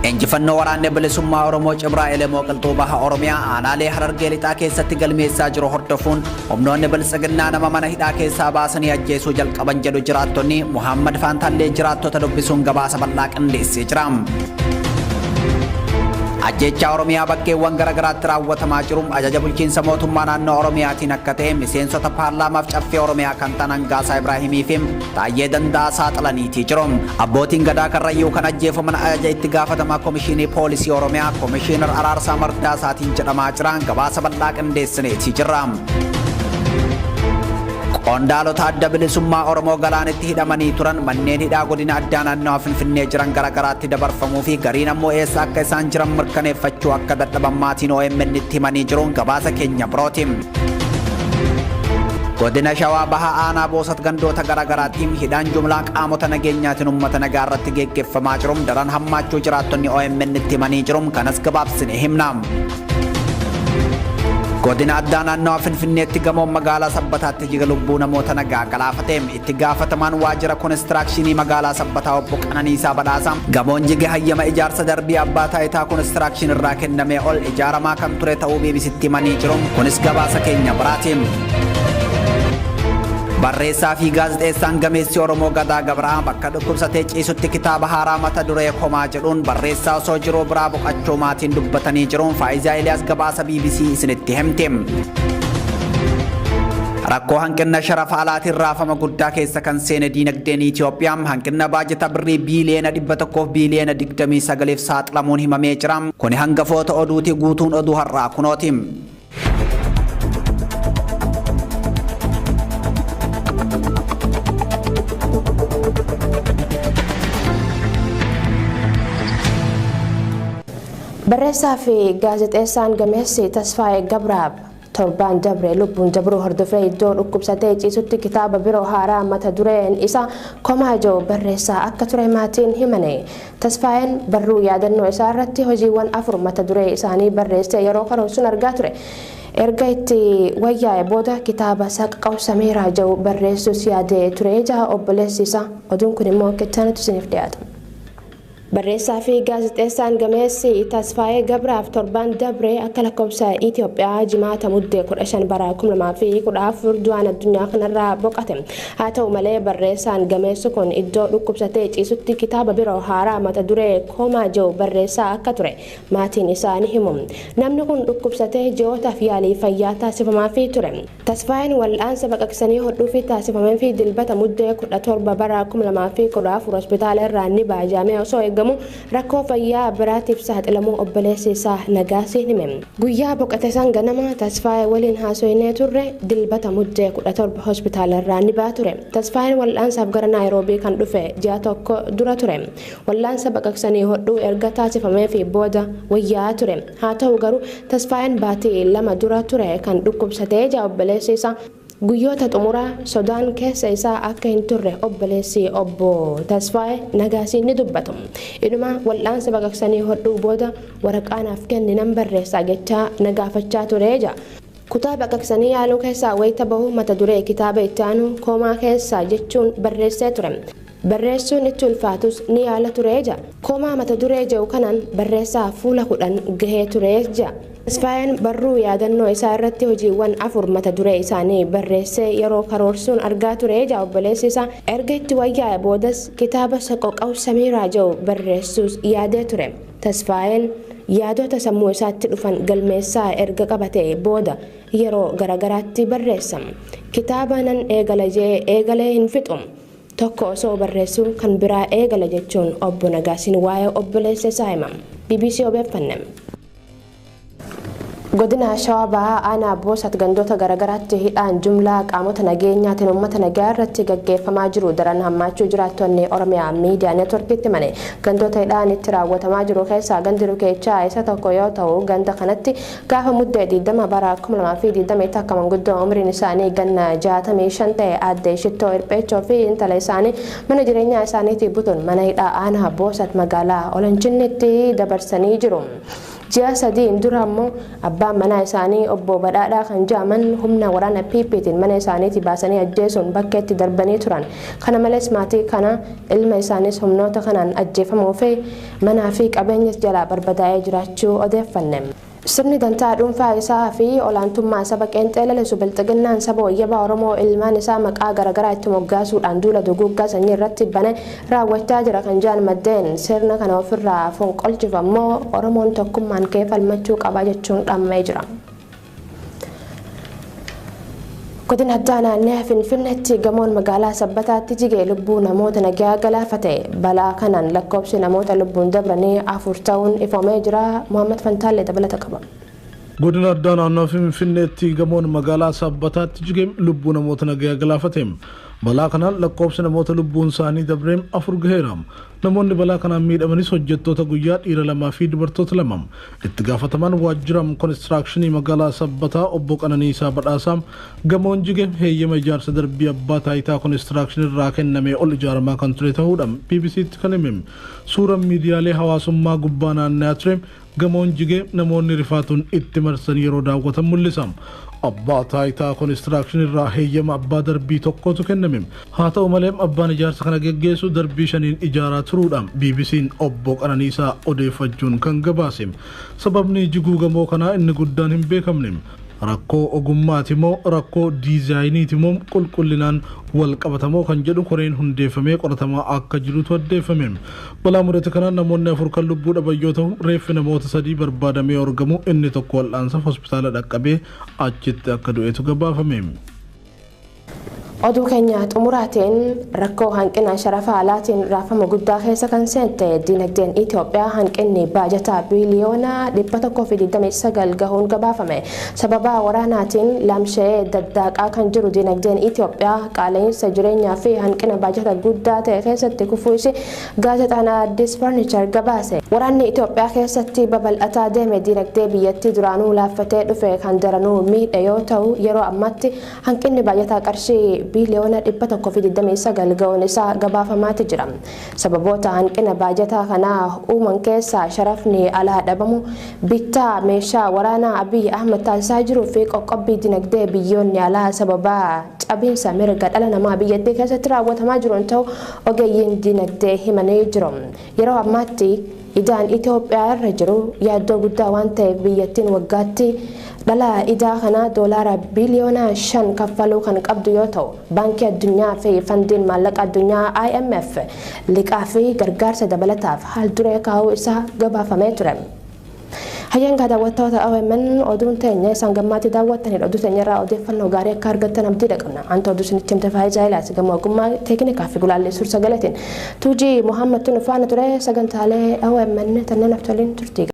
Injifannoo waraanni bilisummaa Oromoo Cibraa Elemoo Qilxuu Baha Oromiyaa aanaalee Harargee lixaa keessatti galmeessaa jiru hordofuun humnoonni bilisiginnaa nama mana hidhaa keessaa baasanii ajjeesuu jalqaban jedhu jiraattonni Muhammad Faantallee jiraattota dubbisuun gabaasa bal'aa qindeessee jira. Ajjeechaa Oromiyaa bakkeewwan garaagaraatti raawwatamaa jiru ajaja bulchiinsa mootummaa naannoo Oromiyaatiin akka ta'e miseensota paarlaamaaf caffee Oromiyaa kan ta'an Hangaasaa Ibraahimii fi Taayyee Danda'aa saaxilaniitii jiru. Abbootiin gadaa Karrayyuu kan ajjeefaman ajaja itti gaafatamaa Komishinii Poolisii Oromiyaa Komishinar Araarsaa Mardaasaatiin jedhamaa jiran gabaasa bal'aa qindeessineetii jirra. Qondaalota adda bilisummaa Oromoo galaanitti hidhamanii turan manneen hidhaa godina addaa naannoo Finfinnee jiran garaagaraatti dabarfamuu fi gariin ammoo eessa akka isaan jiran mirkaneeffachuu akka dadhaban maatiin OMN itti himanii jiruun gabaasa keenya birooti. Godina Shawaa Bahaa Aanaa Boosat gandoota garaagaraatti hidhaan jumlaa qaamota nageenyaatiin uummata nagaa irratti geggeeffamaa jiruun daran hammaachuu jiraattonni OMN itti himanii jiruun kanas gabaabsine himna. Godina addaa naannoo Finfinneetti gamoon magaalaa Sabbataatti jiga lubbuu namoota nagaa galaafate itti gaafatamaan waajjira konistirakshinii magaalaa Sabbataa obbo Qananiisaa Badhaasaa gamoon jige hayyama ijaarsa darbii abbaa taayitaa konistirakshin irraa kennamee ol ijaaramaa kan ture ta'uu BBCtti himanii jiru. Kunis gabaasa keenya biraati. Barreessaa fi gaazexeessaan gameessi Oromoo Gadaa Gabraa bakka dhukkubsatee ciisutti kitaaba haaraa mata duree komaa jedhuun barreessaa osoo jiruu biraa boqachuu maatiin dubbatanii jiruun Faayizaa Eliyaas gabaasa BBC isinitti himte. Rakkoo hanqina sharafa alaatiin raafama guddaa keessa kan seene diinagdeen Itoophiyaa hanqina baajata birrii biiliyoona 100 biiliyoona 29 saaxilamuun himamee jira. Kuni hangafoota oduuti guutuun oduu har'aa kunooti. Barreessaa fi gaazexeessaan gameessi Tasfaayee Gabraab torban dabre lubbuun dabruu hordofee iddoo dhukkubsatee ciisutti kitaaba biroo haaraa mata dureen isaa komaa jedhu barreessaa akka ture maatiin himane. Tasfaayeen barruu yaadannoo isaa irratti hojiiwwan 4 mata duree isaanii barreessee yeroo karoorsuun argaa ture. Erga itti wayyaa'e booda kitaaba saqqawsameeraa jedhu barreessuus yaadee ture jaha obboleessi isaa. Oduun kun immoo kittanatu isiniif dhiyaata. Barreessaa fi gaazexeessaan gameessi Tasfaayee Gabraaf torban dabre akka lakkoofsa Itoophiyaa jimaata muddee 15 bara 2014 du'aan addunyaa kanarraa boqate. Haa ta'u malee barreessaan gameessi kun iddoo dhukkubsatee ciisutti kitaaba biroo haaraa mata duree komaa jedhu barreessaa akka ture maatiin isaa ni himu. Namni kun dhukkubsatee ji'ootaaf yaalii fayyaa taasifamaafii ture. Tasfaayeen wal'aansa baqaqsanii hodhuu fi taasifamee fi dilbata muddee 17 bara 2014 hospitaala irraa ni baajamee osoo rakkoo fayyaa biraatiif saaxilamuu obboleessi isaa Nagaasii hime. Guyyaa boqote san ganama Tasfaayee waliin haasofnee turre dilbata muddee 17 hospitaala irraa ni baa ture. Tasfaayeen wal'aansaaf gara Naayiroobii kan dhufe ji'a tokko dura ture. Wal'aansa baqaqsanii hodhuu erga taasifamee fi booda wayyaa ture. Haa ta'u garuu Tasfaayeen baatii 2 dura ture kan dhukkubsatee jaa obboleessi isaa. Guyyoota xumuraa sodaan keessa isaa akka hin turre obboleessi obbo Tasfaayee Nagaasii ni dubbatu. Inuma wal'aansa baqaqsanii hodhuu booda waraqaanaaf kenninan barreessaa jechaa nagaafachaa ture jaa. Kutaa baqaqsanii yaaluu keessaa wayita bahu mata duree kitaaba itti aanu komaa keessaa jechuun barreessee ture. Barreessuun itti ulfaatus ni yaala ture jaa. Komaa mata duree jedhu kanaan barreessaa fuula 10 gahee ture jaa. Tasfaayeen barruu yaadannoo isaa irratti hojiiwwan 4 mata duree isaanii barreessee yeroo karoorsuun argaa ture jaa obboleessi isaa. Erga itti wayyaa'e boodas kitaaba saqqawsameeraa jedhu barreessuus yaadee ture. Tasfaayeen yaadota sammuu isaatti dhufan galmeessaa erga qabatee booda yeroo garagaraatti barreessa. Kitaaba nan eegala jee eegalee hin fixu. Tokko osoo barreessuu kan biraa eegala jechuun obbo Nagaasiin waa'ee obboleessa isaa hima. BBC obeeffanne. Godina Shawaa Bahaa Aanaa Boosat gandoota garaagaraatti hidhaan jumlaa qaamota nageenyaatiin uummata nagaa irratti gaggeeffamaa jiru daran hammaachuu jiraattonni Oromiyaa miidiyaa neetworkiitti himane. Gandoota hidhaan itti raawwatamaa jiru keessaa gandi Rukeechaa isa tokko yoo ta'u ganda kanatti gaafa muddee 20 bara 2020 akka manguddoo umriin isaanii ganna 65 ta'e aadde Shittoo Irpheechoo fi intala isaanii mana jireenyaa isaaniitii butuun mana hidhaa Aanaa Boosat magaalaa Olanchinnitti dabarsanii jiru. ji'a sadiin dura immoo abbaan manaa isaanii obbo Badhaadhaa kan jedhaman humna waraana PPtiin mana isaaniitii baasanii ajjeesuun bakka itti darbanii turan. Kana malees maatii kana ilma isaaniis humnoota kanaan ajjeefamuu fi manaa fi qabeenya jalaa barbadaa'ee jiraachuu odeeffanne. Sirni dantaa dhuunfaa isaa fi olaantummaa saba qeenxee lalisu bilxiginnaan saba wayyabaa Oromoo ilmaan isaa maqaa garaagaraa itti moggaasuudhaan duula duguuggaa sanyii irratti bane raawwachaa jira kan jedhan maddeen sirna kana ofirraa fonqolchuuf ammoo Oromoon tokkummaan ka'ee falmachuu qaba jechuun dhaamee jira. Godina addaa naannoo Finfinneetti gamoon magaalaa Sabbataatti jigee lubbuu namoota nagaa galaafate. Balaa kanaan lakkoofsi namoota lubbuun dabranii 4 ta'uun ifamee jira. Muhammad Fantaalee dabalata qaba. Godina addaa naannoo Finfinneetti gamoon magaalaa Sabbataatti jigee lubbuu namoota nagaa galaafate. Balaa kanaan lakkoofsi namoota lubbuun isaanii dabreen 4 gaheera. Namoonni balaa kanaan miidhamanis hojjettoota guyyaa dhiira 2 fi dubartoota 2. Itti gaafatamaan waajjira konistirakshinii magaalaa Sabbataa obbo Qananiisaa Badhaasaa gamoon jige heeyyama ijaarsa darbii abbaa taayitaa konistirakshinii irraa kennamee ol ijaaramaa kan ture ta'uudhaan BBC'tti kan hime. Suuraan miidiyaalee hawaasummaa gubbaa naanna'aa ture gamoon jige namoonni rifaatuun itti marsan yeroo daawwatan mul'isa. Abbaa taayitaa konistirakshinii irraa heeyyama abbaa darbii tokkotu kenname. Haa ta'u malee abbaan ijaarsa kana geggeessu darbii 5 ijaaraa turuudhaan BBC'n obbo Qananiisaa odeeffachuun kan gabaase. Sababni jiguu gamoo kanaa inni guddaan hin beekamne. Rakkoo ogummaati moo rakkoo diizaayiniiti moo qulqullinaan wal qabatamoo kan jedhu koreen hundeeffamee qoratamaa akka jirutu addeeffame. Balaa mudate kanaan namoonni 4 kan lubbuu dhaban yoo ta'u reeffi namoota 3 barbaadamee argamu inni tokko wal'aansaaf hospitaala dhaqqabee achitti akka du'eetu gabaafame. Oduu keenya xumuraatiin rakkoo hanqina sharafa alaatiin raafama guddaa keessa kan seente dinagdeen Itoophiyaa hanqinni baajataa biliyoona 129 gahuun gabaafame. Sababa waraanaatiin lamshee daddaaqaa kan jiru dinagdeen Itoophiyaa qaala'insa jireenyaa fi hanqina baajata guddaa ta'e keessatti kufuusi gaazexaan Addis Furniture gabaase. Waraanni Itoophiyaa keessatti babal'ataa deeme dinagdee biyyattii duraanuu laaffatee dhufe kan daranuu miidhe yoo ta'u yeroo ammaatti hanqinni baajataa qarshii biliyoona 129 gahuun isaa gabaafamaatti jira. Sababoota hanqina baajataa kanaa uuman keessaa sharafni alaa dhabamu, bittaa meeshaa waraanaa Abiy Ahmed taasisaa jiruu fi qoqqobbii dinagdee biyyoonni alaa sababa cabiinsa mirga dhala namaa biyyattii keessatti raawwatamaa jiruun ta'u ogeeyyiin dinagdee himanii jiru. Yeroo ammaatti idaan Itoophiyaa irra jiru yaaddoo guddaa waan ta'eef biyyattiin waggaatti dhala idaa kana doolaara biliyoona 5 kaffaluu kan qabdu yoo ta'u baankii addunyaa fi fandiin maallaqa addunyaa IMF liqaa fi gargaarsa dabalataaf haal duree kaa'uu isaa gabaafamee ture. Hayyangaa daawwattoota OMN oduun teenya isaan gammaatti daawwattanidha. Oduu teenya irraa odeeffannoo gaarii akka argattan abdii qabna. Anta oduu isinitti himte Faayisaa Ilaas gama ogummaa teeknikaa fi gulaallee suur-sagaleetiin Tuujii Muhammad Tunufaana ture sagantaalee OMN tanneen aftoliin turtii.